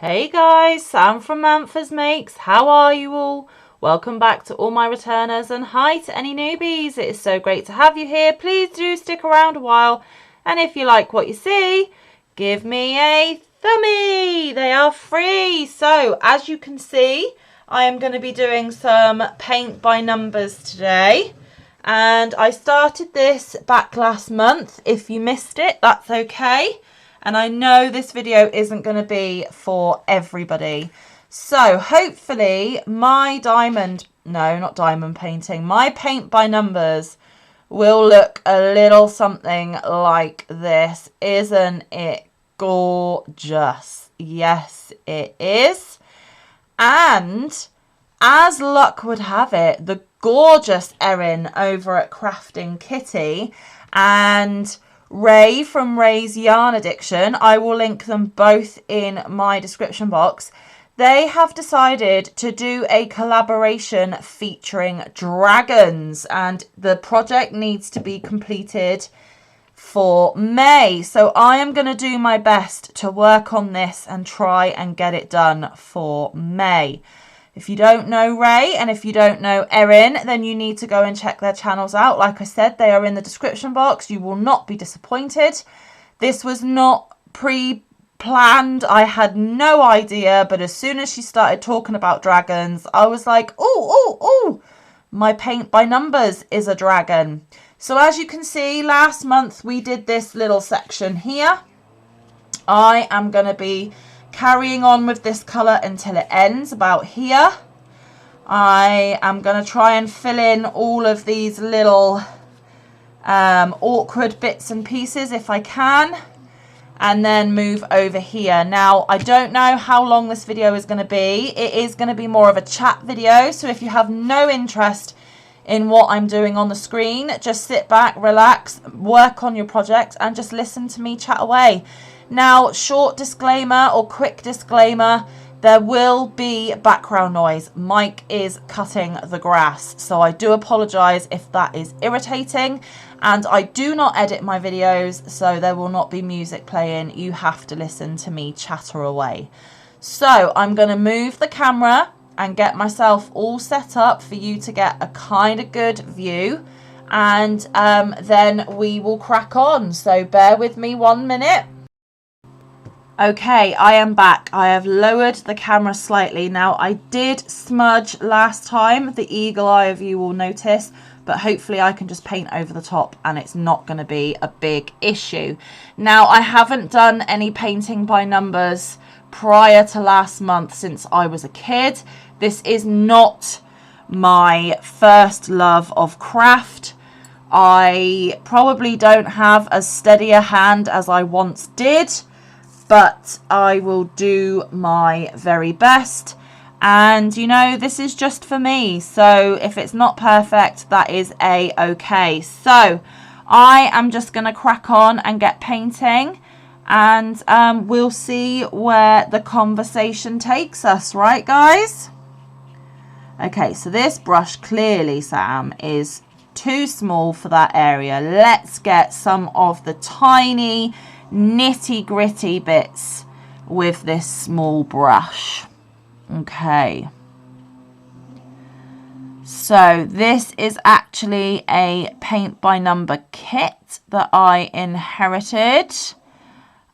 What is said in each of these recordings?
Hey guys, Sam from Manfa's Makes. How are you all? Welcome back to all my returners and hi to any newbies. It is so great to have you here. Please do stick around a while. And if you like what you see, give me a thumbie. They are free. So as you can see, I am going to be doing some paint by numbers today. And I started this back last month. If you missed it, that's okay. And I know this video isn't going to be for everybody. So hopefully my my paint by numbers will look a little something like this. Isn't it gorgeous? Yes, it is. And as luck would have it, the gorgeous Erin over at Crafting Kitty and Ray from Ray's Yarn Addiction, I will link them both in my description box. They have decided to do a collaboration featuring dragons and the project needs to be completed for May. So I am going to do my best to work on this and try and get it done for May. If you don't know Ray and if you don't know Erin, then you need to go and check their channels out. Like I said, they are in the description box. You will not be disappointed. This was not pre-planned. I had no idea, but as soon as she started talking about dragons, I was like, oh, my paint by numbers is a dragon. So as you can see, last month we did this little section here. I am going to be carrying on with this colour until it ends about here. I am going to try and fill in all of these little awkward bits and pieces if I can, and then move over here. Now I don't know how long this video is going to be. It is going to be more of a chat video, so if you have no interest in what I'm doing on the screen, just sit back, relax, work on your project and just listen to me chat away. Now, short disclaimer or quick disclaimer, there will be background noise. Mike is cutting the grass, so I do apologise if that is irritating. And I do not edit my videos, so there will not be music playing. You have to listen to me chatter away. So I'm going to move the camera and get myself all set up for you to get a kind of good view. And then we will crack on. So bear with me 1 minute. Okay, I am back. I have lowered the camera slightly. Now, I did smudge last time. The eagle eye of you will notice, but hopefully I can just paint over the top and it's not going to be a big issue. Now, I haven't done any painting by numbers prior to last month since I was a kid. This is not my first love of craft. I probably don't have as steady a hand as I once did, but I will do my very best. And you know, this is just for me, so if it's not perfect, that is a-okay. So I am just going to crack on and get painting, and we'll see where the conversation takes us, right guys? Okay, so this brush clearly, Sam, is too small for that area. Let's get some of the tiny nitty gritty bits with this small brush. Okay, so this is actually a paint by number kit that I inherited.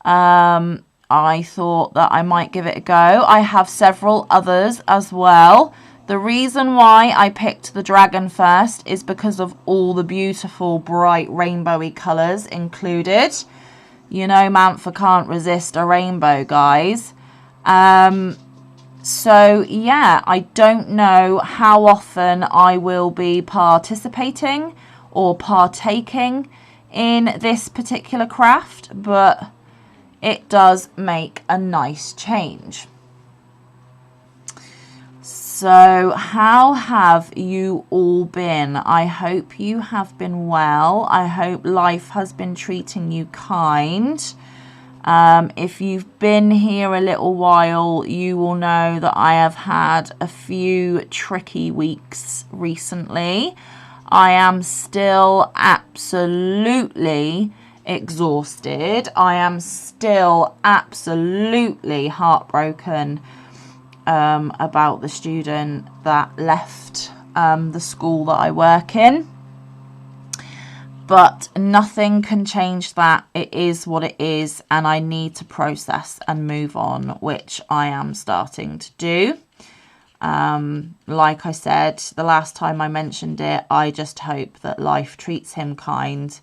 I thought that I might give it a go. I have several others as well. The reason why I picked the dragon first is because of all the beautiful bright rainbowy colours included. You know, Manfa can't resist a rainbow, guys. So, yeah, I don't know how often I will be participating or partaking in this particular craft, but it does make a nice change. So, how have you all been? I hope you have been well. I hope life has been treating you kind. If you've been here a little while, you will know that I have had a few tricky weeks recently. I am still absolutely exhausted. I am still absolutely heartbroken about the student that left the school that I work in. But nothing can change that. It is what it is, and I need to process and move on, which I am starting to do. Like I said, the last time I mentioned it, I just hope that life treats him kind,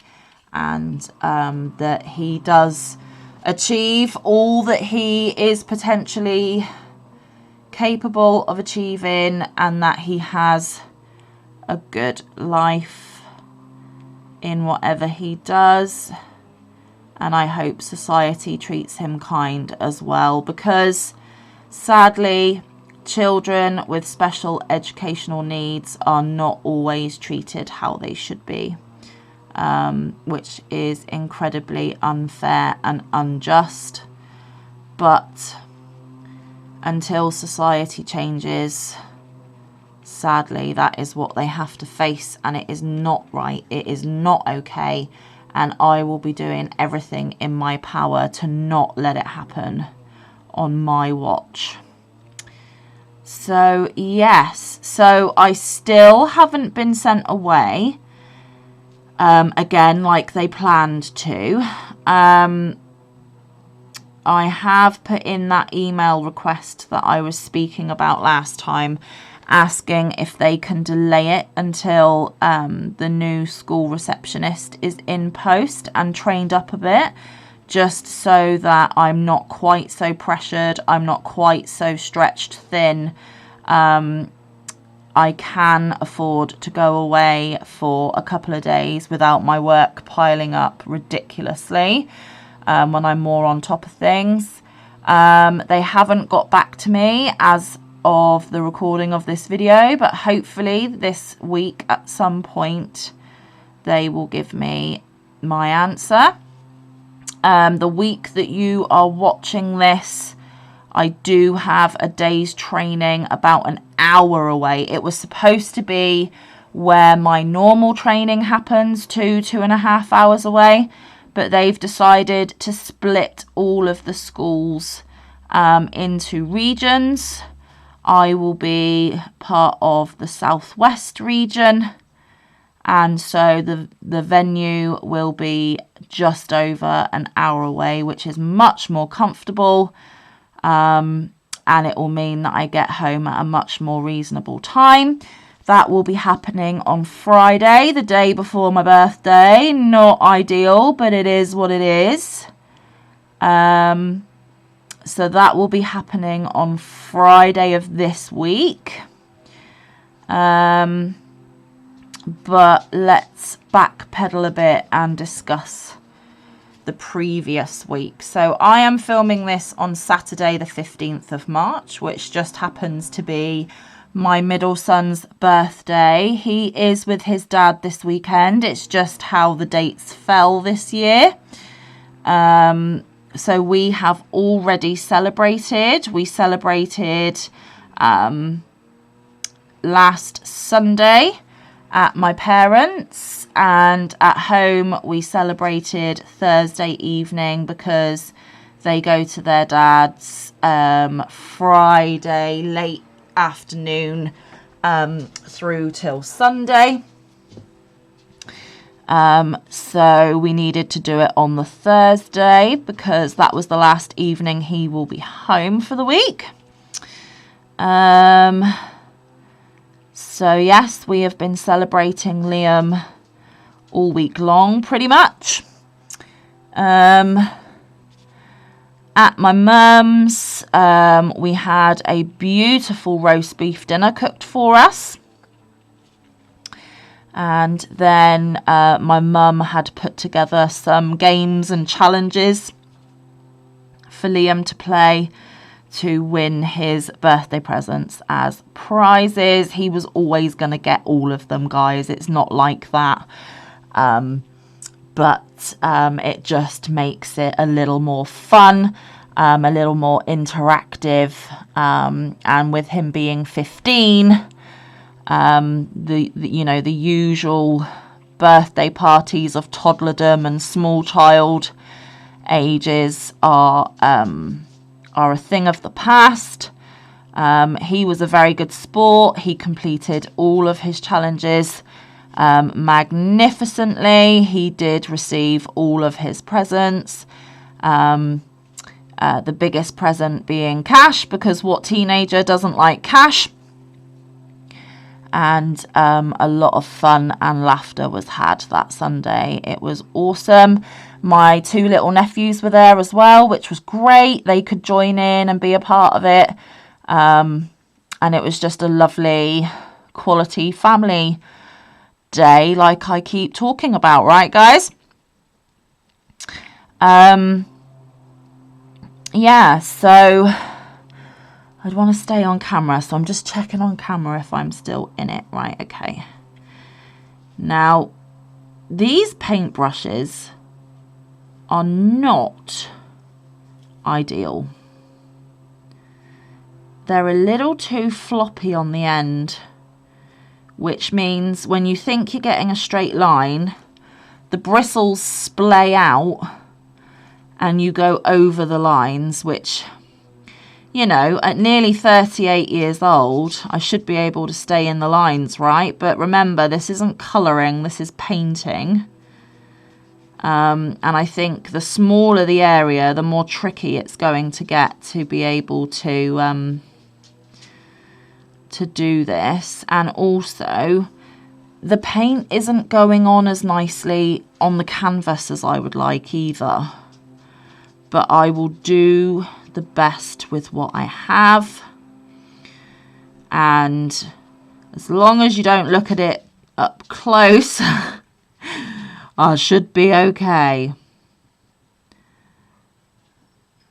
and that he does achieve all that he is potentially capable of achieving, and that he has a good life in whatever he does. And I hope society treats him kind as well, because sadly children with special educational needs are not always treated how they should be, which is incredibly unfair and unjust. But until society changes, sadly, that is what they have to face, and it is not right. It is not okay, and I will be doing everything in my power to not let it happen on my watch. So yes, so I still haven't been sent away, again, like they planned to. I have put in that email request that I was speaking about last time, asking if they can delay it until the new school receptionist is in post and trained up a bit, just so that I'm not quite so pressured, I'm not quite so stretched thin. I can afford to go away for a couple of days without my work piling up ridiculously when I'm more on top of things. They haven't got back to me as of the recording of this video, but hopefully this week at some point they will give me my answer. The week that you are watching this, I do have a day's training about an hour away. It was supposed to be where my normal training happens, 2.5 hours away, but they've decided to split all of the schools into regions. I will be part of the Southwest region, and so the venue will be just over an hour away, which is much more comfortable, and it will mean that I get home at a much more reasonable time. That will be happening on Friday, the day before my birthday. Not ideal, but it is what it is. So that will be happening on Friday of this week. But let's backpedal a bit and discuss the previous week. So I am filming this on Saturday the 15th of March, which just happens to be my middle son's birthday. He is with his dad this weekend. It's just how the dates fell this year. So we have already celebrated. We celebrated last Sunday at my parents', and at home we celebrated Thursday evening because they go to their dad's Friday late afternoon through till Sunday. So we needed to do it on the Thursday because that was the last evening he will be home for the week. So yes, we have been celebrating Liam all week long, pretty much. At my mum's, we had a beautiful roast beef dinner cooked for us. And then my mum had put together some games and challenges for Liam to play to win his birthday presents as prizes. He was always going to get all of them, guys. It's not like that. But it just makes it a little more fun, a little more interactive. And with him being 15, the usual birthday parties of toddlerdom and small child ages are a thing of the past. He was a very good sport. He completed all of his challenges magnificently. He did receive all of his presents. The biggest present being cash, because what teenager doesn't like cash? And a lot of fun and laughter was had that Sunday. It was awesome. My 2 little nephews were there as well, which was great. They could join in and be a part of it. And it was just a lovely quality family day, like I keep talking about, right, guys? Yeah, so I'd want to stay on camera, so I'm just checking on camera if I'm still in it. Right, okay. Now, these paintbrushes are not ideal. They're a little too floppy on the end, which means when you think you're getting a straight line, the bristles splay out and you go over the lines, which, you know, at nearly 38 years old, I should be able to stay in the lines, right? But remember, this isn't colouring, this is painting. And I think the smaller the area, the more tricky it's going to get to be able to do this. And also, the paint isn't going on as nicely on the canvas as I would like either. But I will do the best with what I have. And as long as you don't look at it up close, I should be okay.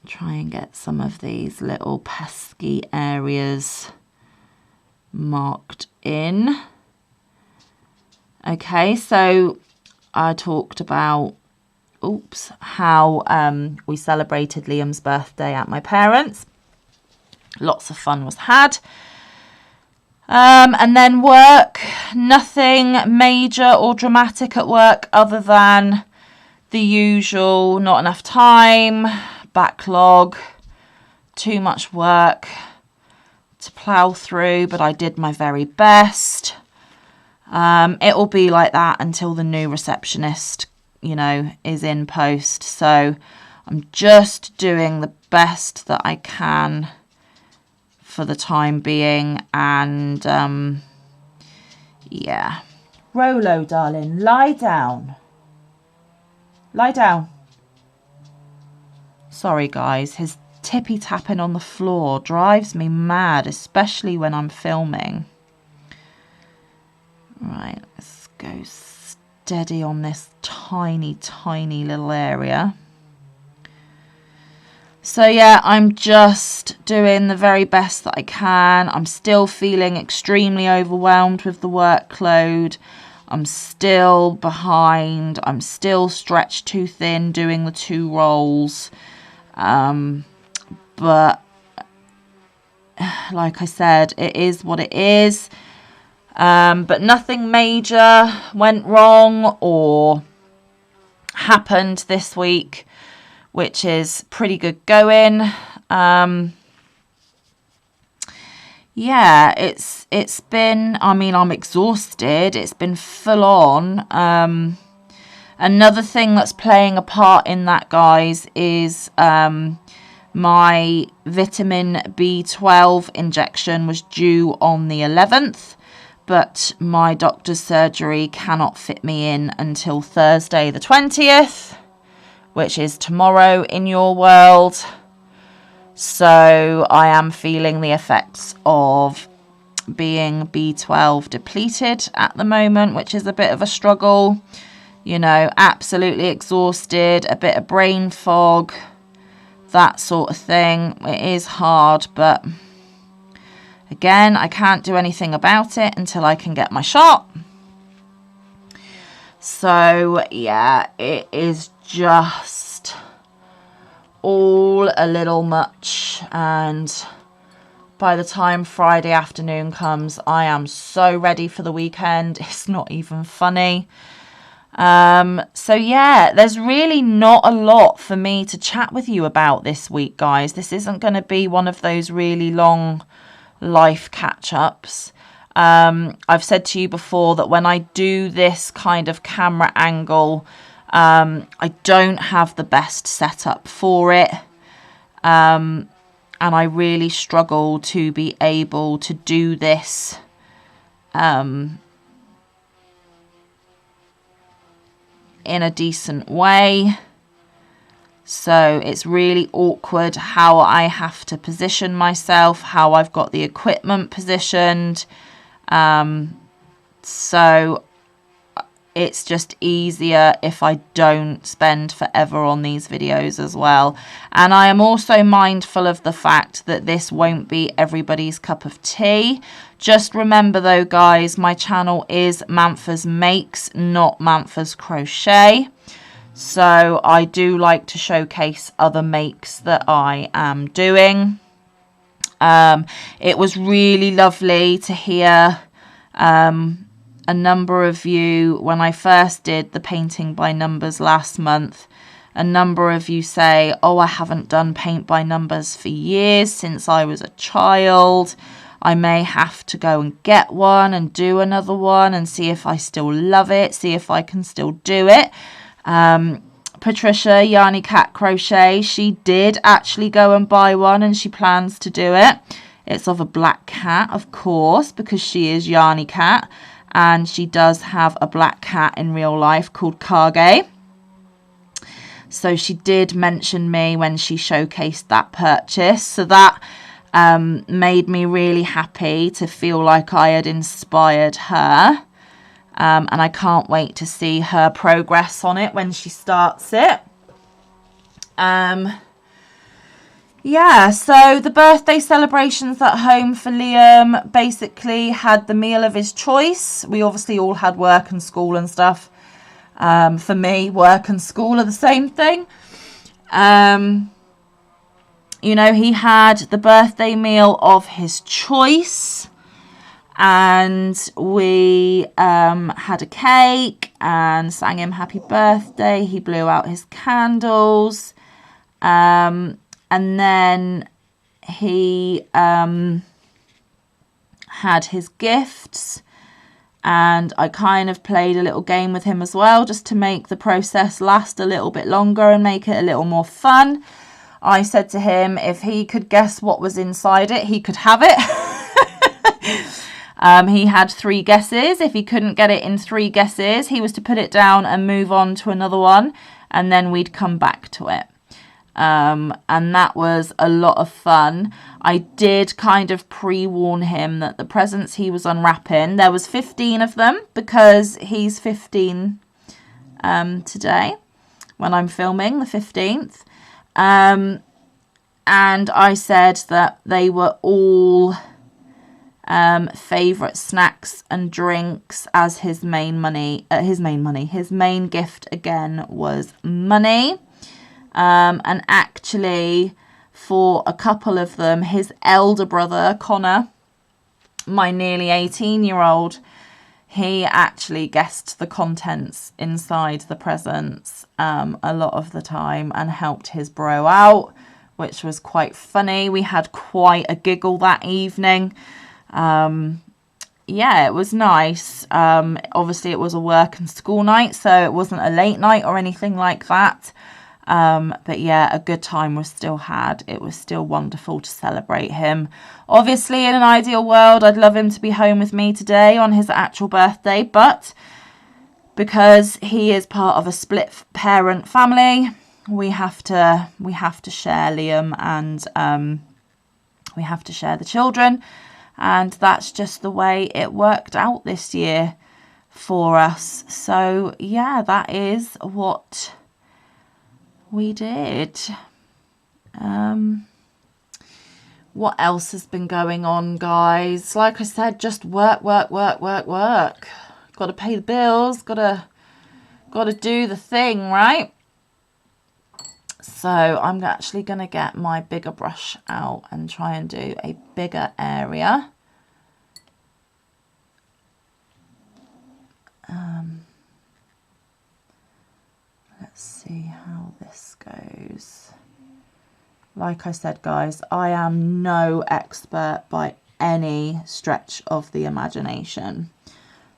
Try and get some of these little pesky areas marked in. Okay, so I talked about how we celebrated Liam's birthday at my parents'. Lots of fun was had. And then work, nothing major or dramatic at work other than the usual, not enough time, backlog, too much work to plough through, but I did my very best. It will be like that until the new receptionist, you know, is in post. So I'm just doing the best that I can for the time being. And yeah. Rolo, darling, lie down. Lie down. Sorry, guys. His tippy tapping on the floor drives me mad, especially when I'm filming. Right, let's go steady on this tiny, tiny little area. So yeah, I'm just doing the very best that I can. I'm still feeling extremely overwhelmed with the workload. I'm still behind. I'm still stretched too thin doing the 2 roles. But like I said, it is what it is. But nothing major went wrong or happened this week, which is pretty good going. Yeah, it's been, I mean, I'm exhausted. It's been full on. Another thing that's playing a part in that, guys, is my vitamin B12 injection was due on the 11th. But my doctor's surgery cannot fit me in until Thursday the 20th, which is tomorrow in your world. So I am feeling the effects of being B12 depleted at the moment, which is a bit of a struggle. You know, absolutely exhausted, a bit of brain fog, that sort of thing. It is hard, but again, I can't do anything about it until I can get my shot. So, yeah, it is just all a little much. And by the time Friday afternoon comes, I am so ready for the weekend. It's not even funny. So yeah, there's really not a lot for me to chat with you about this week, guys. This isn't going to be one of those really long life catch-ups. I've said to you before that when I do this kind of camera angle, I don't have the best setup for it. And I really struggle to be able to do this in a decent way. So it's really awkward how I have to position myself, how I've got the equipment positioned. So it's just easier if I don't spend forever on these videos as well. And I am also mindful of the fact that this won't be everybody's cup of tea. Just remember though, guys, my channel is Manfa's Makes, not Manfa's Crochet. So I do like to showcase other makes that I am doing. It was really lovely to hear a number of you, when I first did the painting by numbers last month, a number of you say, oh, I haven't done paint by numbers for years, since I was a child. I may have to go and get one and do another one and see if I still love it, see if I can still do it. Patricia, Yarny Cat Crochet, she did actually go and buy one and she plans to do it. It's of a black cat, of course, because she is Yarny Cat. And she does have a black cat in real life called Kage. So she did mention me when she showcased that purchase. So that made me really happy to feel like I had inspired her. And I can't wait to see her progress on it when she starts it. Yeah, so the birthday celebrations at home for Liam basically had the meal of his choice. We obviously all had work and school and stuff. For me, work and school are the same thing. You know, he had the birthday meal of his choice. And we had a cake and sang him happy birthday. He blew out his candles. And then he had his gifts, and I kind of played a little game with him as well, just to make the process last a little bit longer and make it a little more fun. I said to him if he could guess what was inside it, he could have it. He had 3 guesses. If he couldn't get it in 3 guesses, he was to put it down and move on to another one, and then we'd come back to it. And that was a lot of fun. I did kind of pre-warn him that the presents he was unwrapping, there was 15 of them, because he's 15 today when I'm filming, the 15th. And I said that they were all favourite snacks and drinks, as his main gift again was money. And actually, for a couple of them, his elder brother, Connor, my nearly 18-year-old, he actually guessed the contents inside the presents a lot of the time and helped his bro out, which was quite funny. We had quite a giggle that evening. Yeah, it was nice. Obviously, it was a work and school night, so it wasn't a late night or anything like that. But yeah, a good time was still had. It was still wonderful to celebrate him. Obviously, in an ideal world, I'd love him to be home with me today on his actual birthday, but because he is part of a split parent family, we have to share Liam, and we have to share the children, and that's just the way it worked out this year for us. So yeah, that is what we did. What else has been going on, guys? Like I said, just work. Got to pay the bills. Got to do the thing, right? So I'm actually going to get my bigger brush out and try and do a bigger area. Let's see how this goes. Like I said, guys, I am no expert by any stretch of the imagination.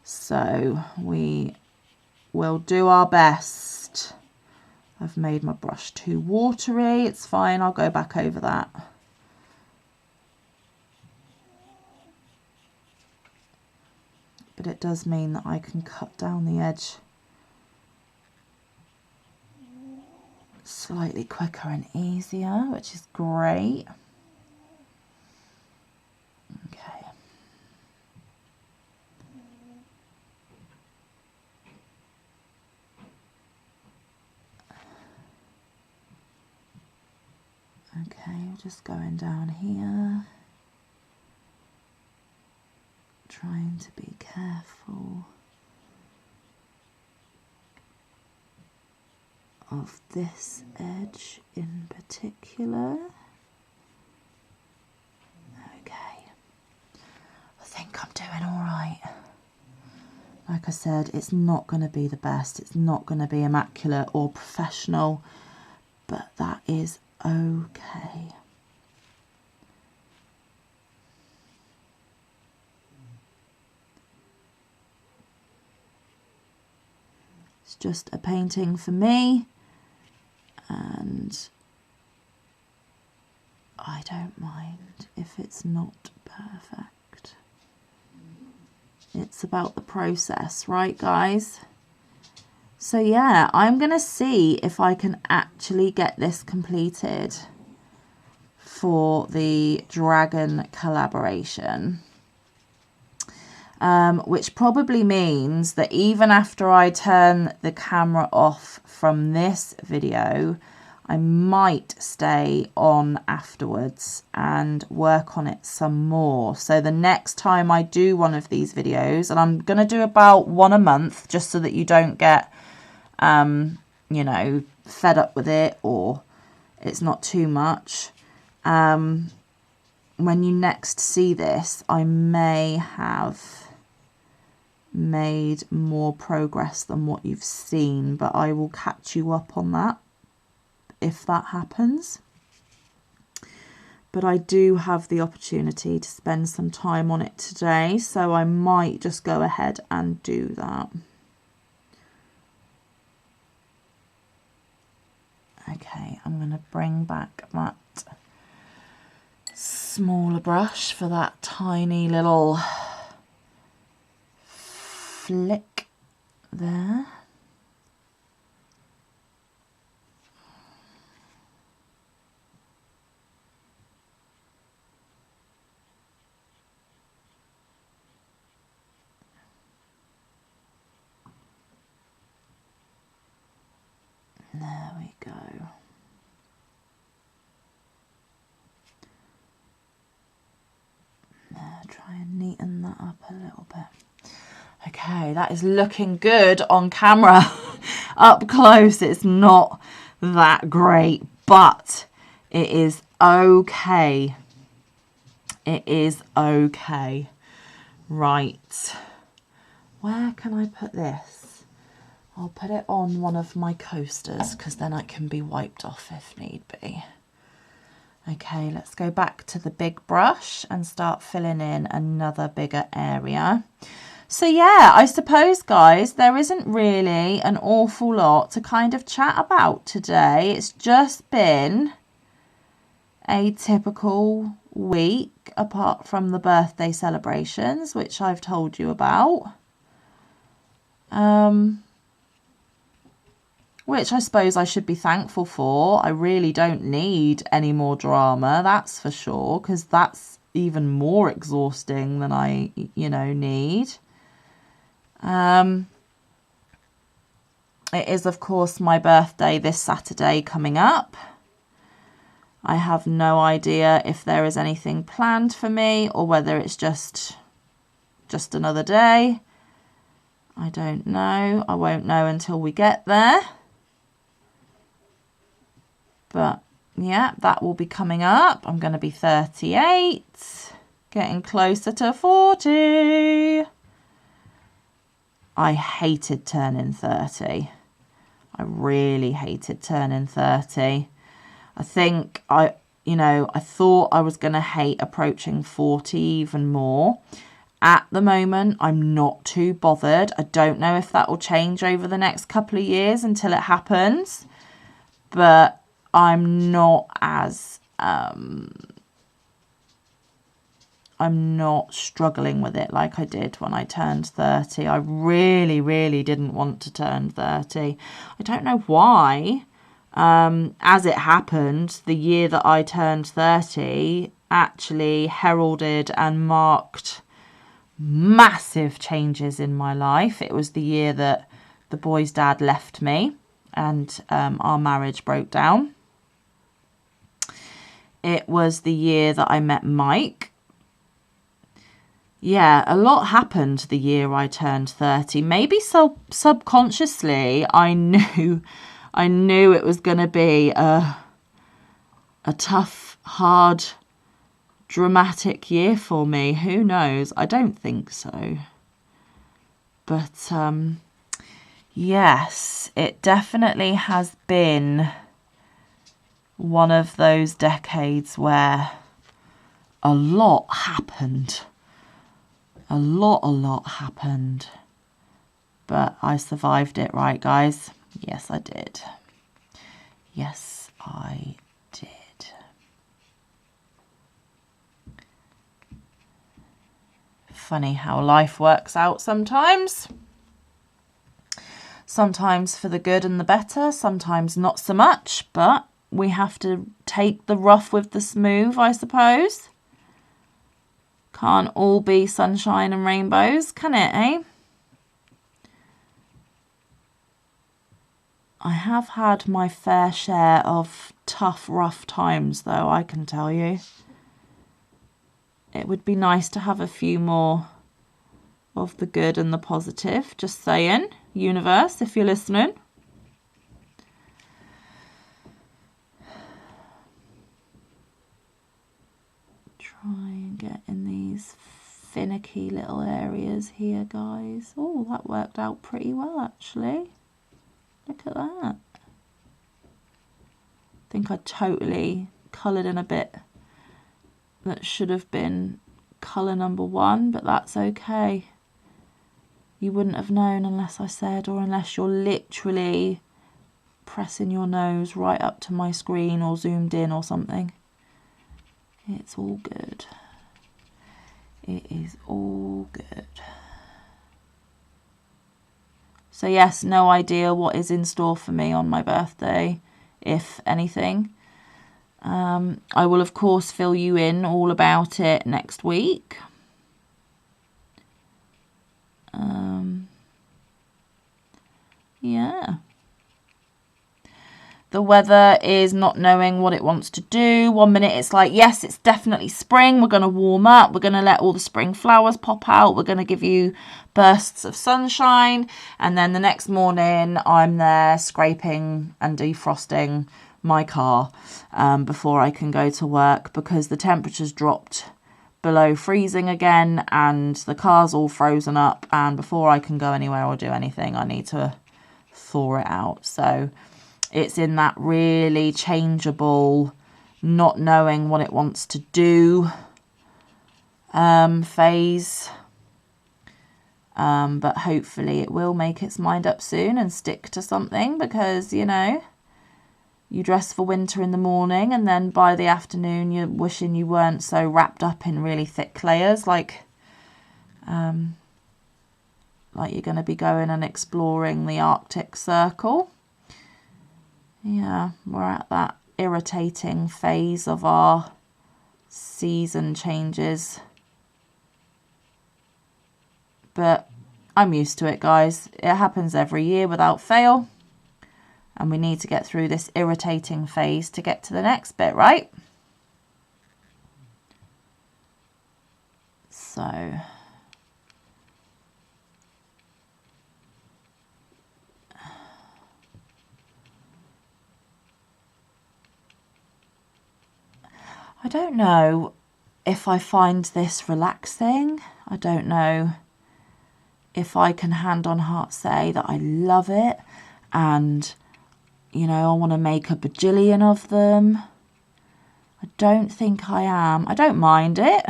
So we will do our best. I've made my brush too watery. It's fine. I'll go back over that. But it does mean that I can cut down the edge slightly quicker and easier, which is great. Okay. Okay, just going down here, trying to be careful of this edge in particular. Okay, I think I'm doing all right. Like I said, it's not going to be the best, it's not going to be immaculate or professional, but that is okay. It's just a painting for me, and I don't mind if it's not perfect. It's about the process, right, guys? So yeah, I'm gonna see if I can actually get this completed for the dragon collaboration. Which probably means that even after I turn the camera off from this video, I might stay on afterwards and work on it some more. So the next time I do one of these videos, and I'm going to do about one a month, just so that you don't get, you know, fed up with it or it's not too much. When you next see this, I may have made more progress than what you've seen, but I will catch you up on that if that happens. But I do have the opportunity to spend some time on it today, so I might just go ahead and do that. Okay, I'm going to bring back that smaller brush for that tiny little flick there. There we go. There, try and neaten that up a little bit. Okay, that is looking good on camera. Up close, it's not that great, but it is okay. It is okay. Right. Where can I put this? I'll put it on one of my coasters because then it can be wiped off if need be. Okay, let's go back to the big brush and start filling in another bigger area. So yeah, I suppose, guys, there isn't really an awful lot to kind of chat about today. It's just been a typical week, apart from the birthday celebrations, which I've told you about. Which I suppose I should be thankful for. I really don't need any more drama, that's for sure, because that's even more exhausting than I, you know, need. It is, of course, my birthday this Saturday coming up. I have no idea if there is anything planned for me or whether it's just another day. I don't know. I won't know until we get there. But yeah, that will be coming up. I'm going to be 38, getting closer to 40. I hated turning 30. I really hated turning 30. I think I thought I was going to hate approaching 40 even more. At the moment, I'm not too bothered. I don't know if that will change over the next couple of years until it happens. But I'm not as... I'm not struggling with it like I did when I turned 30. I really, really didn't want to turn 30. I don't know why. As it happened, the year that I turned 30 actually heralded and marked massive changes in my life. It was the year that the boy's dad left me and our marriage broke down. It was the year that I met Mike. Yeah, a lot happened the year I turned 30. Maybe so subconsciously I knew it was going to be a tough, hard, dramatic year for me. Who knows? I don't think so. But yes, it definitely has been one of those decades where a lot happened. A lot happened. But I survived it, right, guys? Yes, I did. Yes, I did. Funny how life works out sometimes. Sometimes for the good and the better, sometimes not so much, but we have to take the rough with the smooth, I suppose. Can't all be sunshine and rainbows, can it, eh? I have had my fair share of tough, rough times, though, I can tell you. It would be nice to have a few more of the good and the positive. Just saying, universe, if you're listening. Try and get in these finicky little areas here, guys. Oh, that worked out pretty well, actually. Look at that. I think I totally coloured in a bit that should have been colour number 1, but that's okay. You wouldn't have known unless I said, or unless you're literally pressing your nose right up to my screen or zoomed in or something. It's all good. It is all good. So yes, no idea what is in store for me on my birthday, if anything. I will, of course, fill you in all about it next week. Yeah. The weather is not knowing what it wants to do. 1 minute it's like, yes, it's definitely spring. We're going to warm up. We're going to let all the spring flowers pop out. We're going to give you bursts of sunshine. And then the next morning I'm there scraping and defrosting my car before I can go to work because the temperature's dropped below freezing again and the car's all frozen up. And before I can go anywhere or do anything, I need to thaw it out. So it's in that really changeable, not knowing what it wants to do phase. But hopefully it will make its mind up soon and stick to something because, you know, you dress for winter in the morning and then by the afternoon you're wishing you weren't so wrapped up in really thick layers like you're going to be going and exploring the Arctic Circle. Yeah, we're at that irritating phase of our season changes. But I'm used to it, guys. It happens every year without fail. And we need to get through this irritating phase to get to the next bit, right? So I don't know if I find this relaxing. I don't know if I can hand on heart say that I love it and you know, I want to make a bajillion of them. I don't think I am. I don't mind it.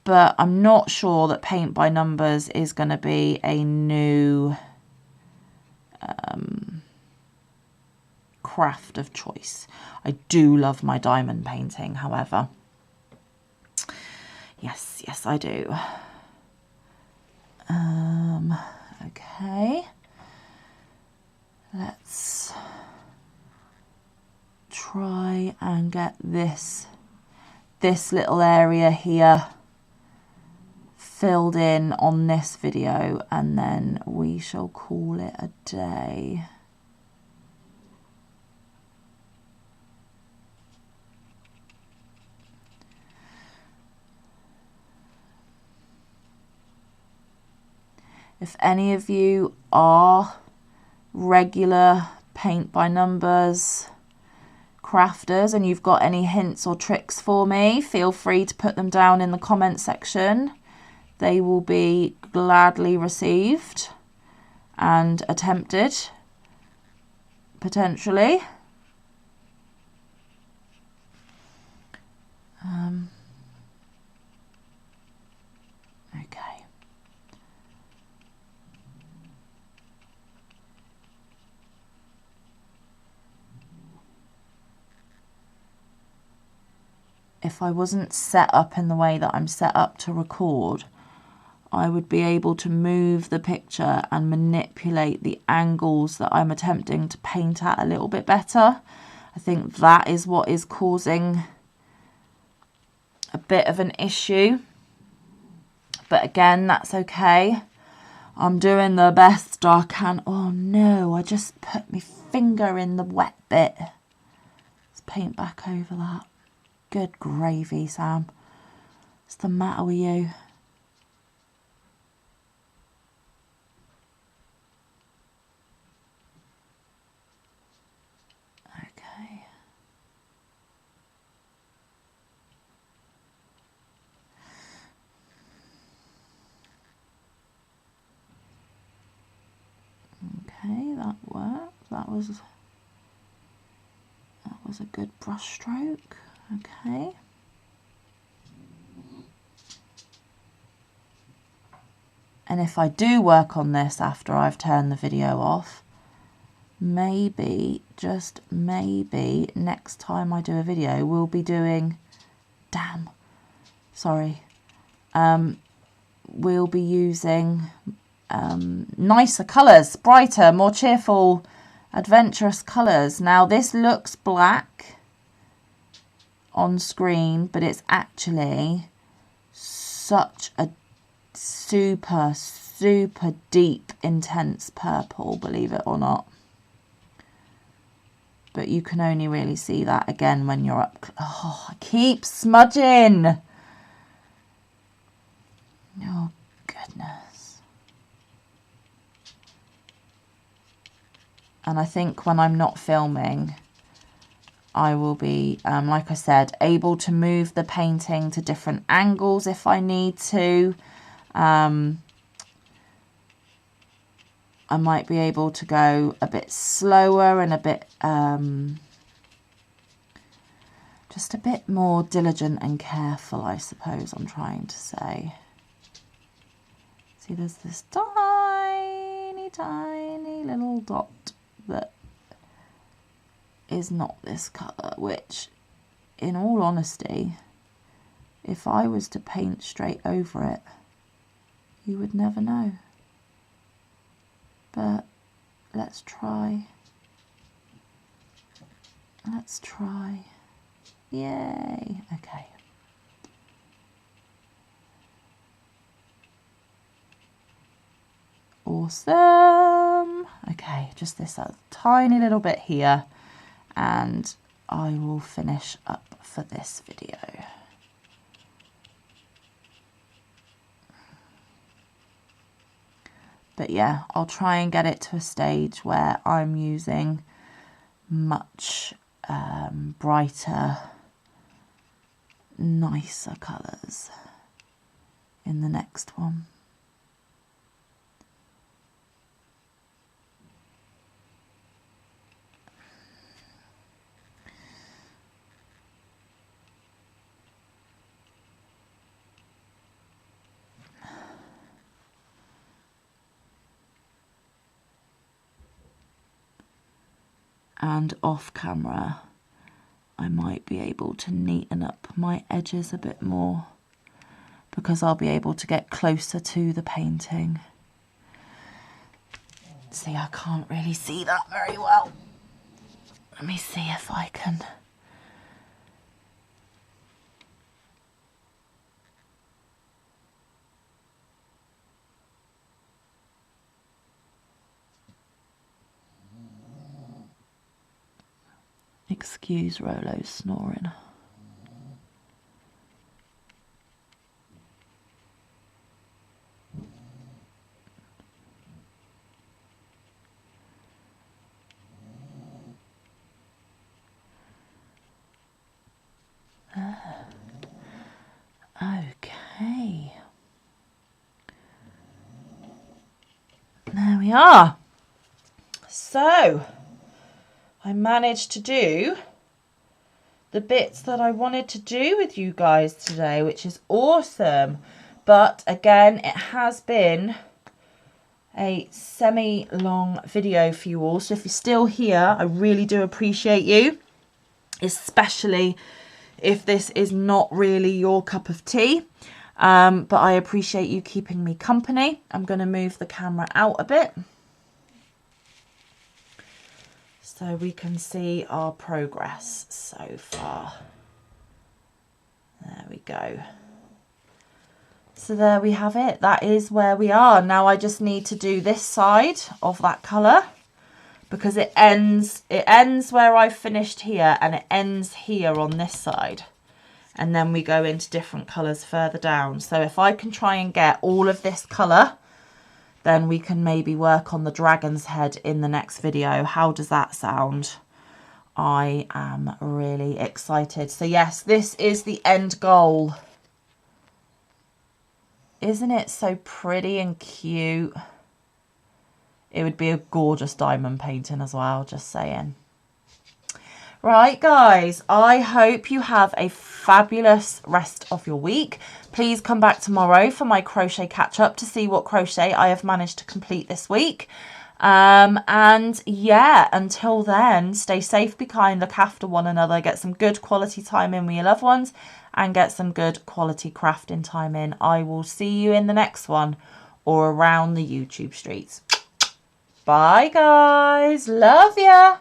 But I'm not sure that paint by numbers is going to be a new craft of choice. I do love my diamond painting, however. Yes, yes, I do. Okay. Let's try and get this little area here filled in on this video, and then we shall call it a day. If any of you are regular paint by numbers crafters and you've got any hints or tricks for me, feel free to put them down in the comment section. They will be gladly received and attempted, potentially. Okay. If I wasn't set up in the way that I'm set up to record, I would be able to move the picture and manipulate the angles that I'm attempting to paint at a little bit better. I think that is what is causing a bit of an issue. But again, that's okay. I'm doing the best I can. Oh no, I just put my finger in the wet bit. Let's paint back over that. Good gravy, Sam. What's the matter with you? Okay. Okay, that worked. That was a good brush stroke. Okay. And if I do work on this after I've turned the video off, maybe, just maybe, next time I do a video, we'll be doing, we'll be using nicer colours, brighter, more cheerful, adventurous colours. Now this looks black on screen, but it's actually such a super, super deep, intense purple, believe it or not. But you can only really see that again when you're up. Oh, I keep smudging. Oh, goodness. And I think when I'm not filming, I will be, like I said, able to move the painting to different angles if I need to. I might be able to go a bit slower and a bit, just a bit more diligent and careful, I suppose I'm trying to say. See, there's this tiny, tiny little dot that is not this colour, which, in all honesty, if I was to paint straight over it, you would never know. But let's try. Let's try. Yay. Okay. Awesome. Okay, just this tiny little bit here, and I will finish up for this video. But yeah, I'll try and get it to a stage where I'm using much brighter, nicer colours in the next one. and off camera I might be able to neaten up my edges a bit more because I'll be able to get closer to the painting. See, I can't really see that very well. Let me see if I can. Excuse Rolo's snoring. Okay. There we are. So, I managed to do the bits that I wanted to do with you guys today, which is awesome. But again, it has been a semi-long video for you all. So if you're still here, I really do appreciate you, especially if this is not really your cup of tea. But I appreciate you keeping me company. I'm going to move the camera out a bit so we can see our progress so far. There we go. So there we have it. That is where we are. Now I just need to do this side of that colour because it ends where I finished here and it ends here on this side. And then we go into different colours further down. So if I can try and get all of this colour, then we can maybe work on the dragon's head in the next video. How does that sound? I am really excited. So yes, this is the end goal. Isn't it so pretty and cute? It would be a gorgeous diamond painting as well, just saying. Right, guys, I hope you have a fabulous rest of your week. Please come back tomorrow for my crochet catch-up to see what crochet I have managed to complete this week. And yeah, until then, stay safe, be kind, look after one another, get some good quality time in with your loved ones, and get some good quality crafting time in. I will see you in the next one or around the YouTube streets. Bye, guys. Love ya.